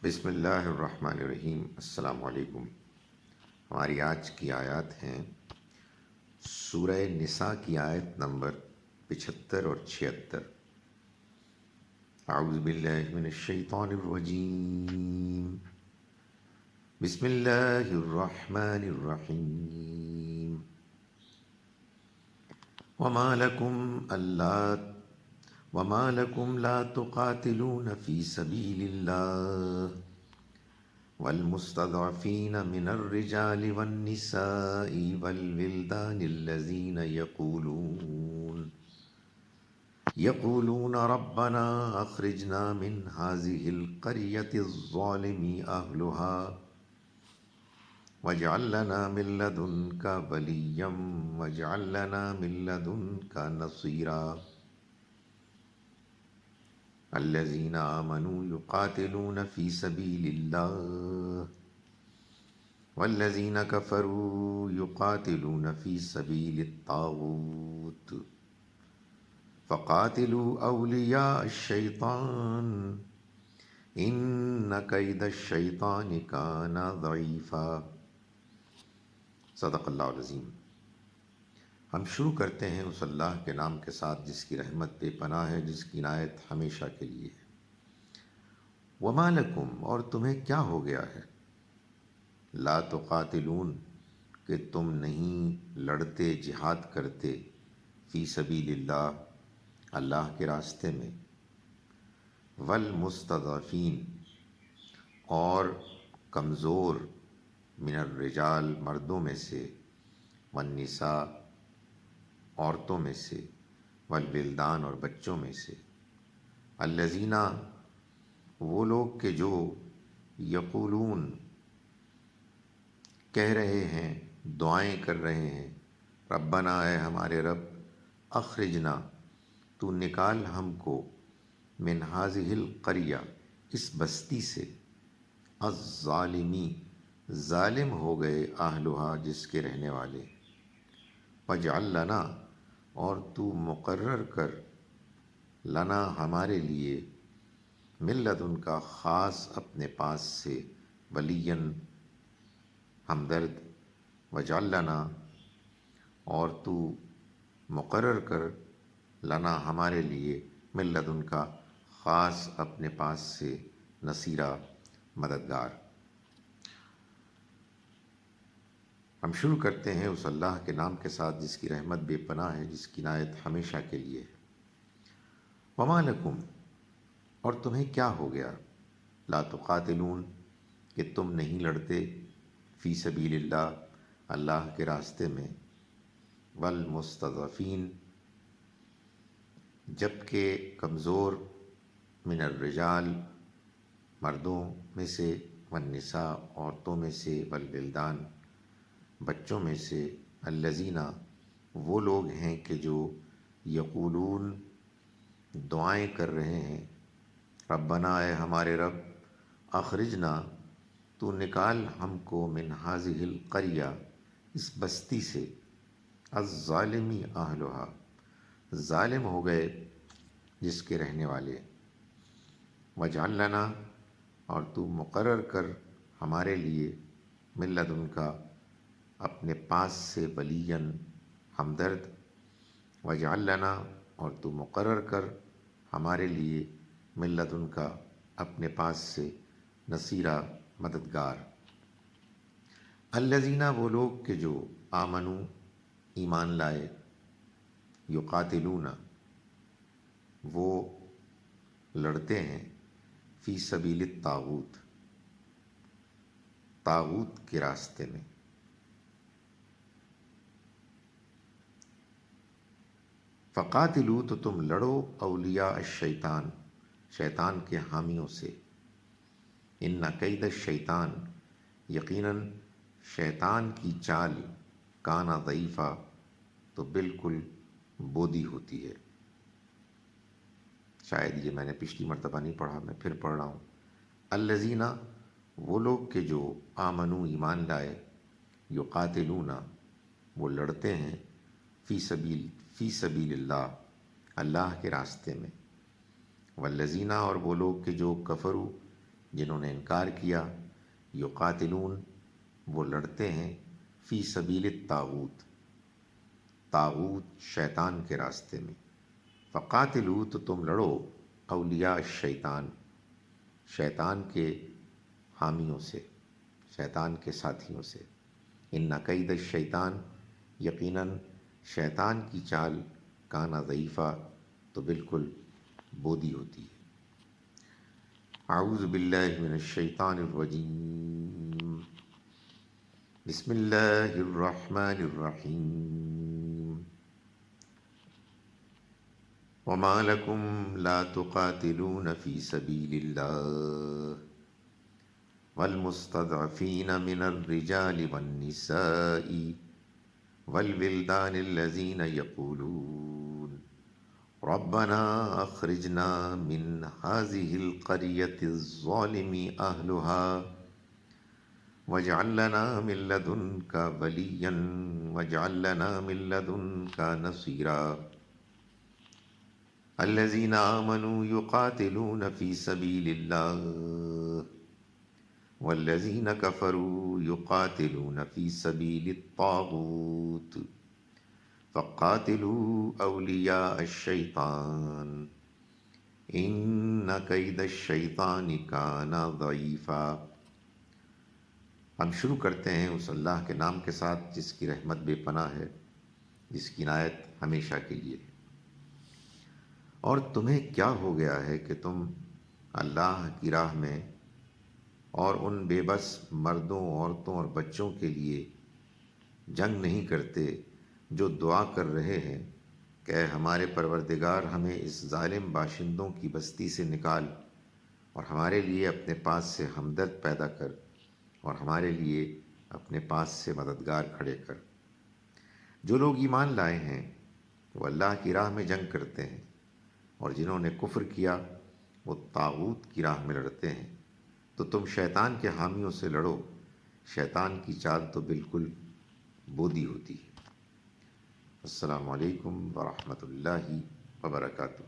بسم اللہ الرحمن الرحیم۔ السلام علیکم۔ ہماری آج کی آیات ہیں سورہ نساء کی آیت نمبر 75 اور 76۔ اعوذ باللہ من الشیطان الرجیم، بسم اللہ الرحمن الرحیم۔ وما لكم لا تقاتلون في سبيل الله والمستضعفين من الرجال والنساء والولدان الذين يقولون ربنا أخرجنا من هذه القرية الظالم أهلها واجعل لنا من لدنك وليا واجعل لنا من لدنك نصيرا الذين آمنوا يقاتلون في سبيل الله والذين كفروا يقاتلون في سبيل الطاغوت فقاتلوا أولياء الشيطان إن كيد الشيطان كان ضعيفا۔ صدق اللہ العظیم۔ ہم شروع کرتے ہیں اس اللہ کے نام کے ساتھ جس کی رحمت بے پناہ ہے، جس کی عنایت ہمیشہ کے لیے ہے۔ وما لکم، اور تمہیں کیا ہو گیا ہے، لا تقاتلون، کہ تم نہیں لڑتے جہاد کرتے، فی سبیل اللہ، اللہ کے راستے میں، والمستضعفین، اور کمزور، من الرجال، مردوں میں سے، والنساء، عورتوں میں سے، والولدان، اور بچوں میں سے، الذین، وہ لوگ کہ جو، یقولون، کہہ رہے ہیں، دعائیں کر رہے ہیں، ربنا، اے ہمارے رب، اخرجنا، تو نکال ہم کو، من ہذہ القریہ، اس بستی سے، الظالمی، ظالم ہو گئے، اہلھا، جس کے رہنے والے، واجعل لنا، اور تو مقرر کر، لنا، ہمارے لیے، من لدنک، خاص اپنے پاس سے، ولیا، ہمدرد، واجعل لنا، اور تو مقرر کر، لنا، ہمارے لیے، من لدنک، خاص اپنے پاس سے، نصیرا، مددگار۔ ہم شروع کرتے ہیں اس اللہ کے نام کے ساتھ جس کی رحمت بے پناہ ہے، جس کی عنایت ہمیشہ کے لیے ہے۔ وما لکم، اور تمہیں کیا ہو گیا، لا تقاتلون، کہ تم نہیں لڑتے، فی سبیل اللہ، اللہ کے راستے میں، والمستضعفین، جبکہ کمزور، من الرجال، مردوں میں سے، والنساء، عورتوں میں سے، والولدان، بچوں میں سے، الذین، وہ لوگ ہیں کہ جو، یقولون، دعائیں کر رہے ہیں، ربنا، اے ہمارے رب، اخرجنا، تو نکال ہم کو، من ہذہ القریہ، اس بستی سے، الظالمی اہلھا، ظالم ہو گئے جس کے رہنے والے، واجعل لنا، اور تو مقرر کر، ہمارے لیے، من لدنک، اپنے پاس سے، ولیا، ہمدرد، واجعل لنا، اور تو مقرر کر، ہمارے لیے، من لدنک، اپنے پاس سے، نصیرا، مددگار۔ الذین، وہ لوگ کہ جو، آمنوا، ایمان لائے، یقاتلون، وہ لڑتے ہیں، فی سبیل الطاغوت، طاغوت کے راستے میں، فقاتلوا، تو تم لڑو، اولیاء الشیطان، شیطان کے حامیوں سے، ان کید الشیطان، یقیناً شیطان کی چال، کان ضعیفا، تو بالکل بودی ہوتی ہے۔ شاید یہ میں نے پچھلی مرتبہ نہیں پڑھا، میں پھر پڑھ رہا ہوں۔ الذین، وہ لوگ کہ جو، آمنوا، ایمان لائے، یقاتلون، وہ لڑتے ہیں، فی سبیل اللہ، اللہ کے راستے میں، والذین، اور وہ لوگ کہ جو، کفروا، جنہوں نے انکار کیا، یقاتلون وہ لڑتے ہیں، فی سبیل الطاغوت طاغوت شیطان کے راستے میں، فقاتلو تو تم لڑو، اولیاء الشیطان شیطان کے حامیوں سے، شیطان کے ساتھیوں سے، ان کید الشیطان یقیناً شیطان کی چال کانا ضعیفہ تو بالکل بودی ہوتی ہے۔ اعوذ باللہ من الشیطان الرجیم، بسم اللہ الرحمن الرحیم، وما لکم لا تقاتلون فی سبیل اللہ والمستضعفین من الرجال والنساء والولدان الذین یقولون ربنا اخرجنا من هذه القرية الظالم أهلها واجعل لنا من لدنك وليا واجعل لنا من لدنك نصيرا الذين آمنوا يقاتلون في سبيل الله والذين كفروا يقاتلون في سبيل الطاغوت فقاتلوا اولیاء الشیطان ان کید الشیطان کان ضعیفا۔ ہم شروع کرتے ہیں اس اللہ کے نام کے ساتھ جس کی رحمت بے پناہ ہے، جس کی عنایت ہمیشہ کے لیے ہے۔ اور تمہیں کیا ہو گیا ہے کہ تم اللہ کی راہ میں اور ان بے بس مردوں، عورتوں اور بچوں کے لیے جنگ نہیں کرتے جو دعا کر رہے ہیں کہ اے ہمارے پروردگار ہمیں اس ظالم باشندوں کی بستی سے نکال اور ہمارے لیے اپنے پاس سے ہمدرد پیدا کر اور ہمارے لیے اپنے پاس سے مددگار کھڑے کر۔ جو لوگ ایمان لائے ہیں وہ اللہ کی راہ میں جنگ کرتے ہیں، اور جنہوں نے کفر کیا وہ طاغوت کی راہ میں لڑتے ہیں، تو تم شیطان کے حامیوں سے لڑو، شیطان کی چال تو بالکل بودی ہوتی ہے۔ السلام علیکم ورحمۃ اللہ وبرکاتہ۔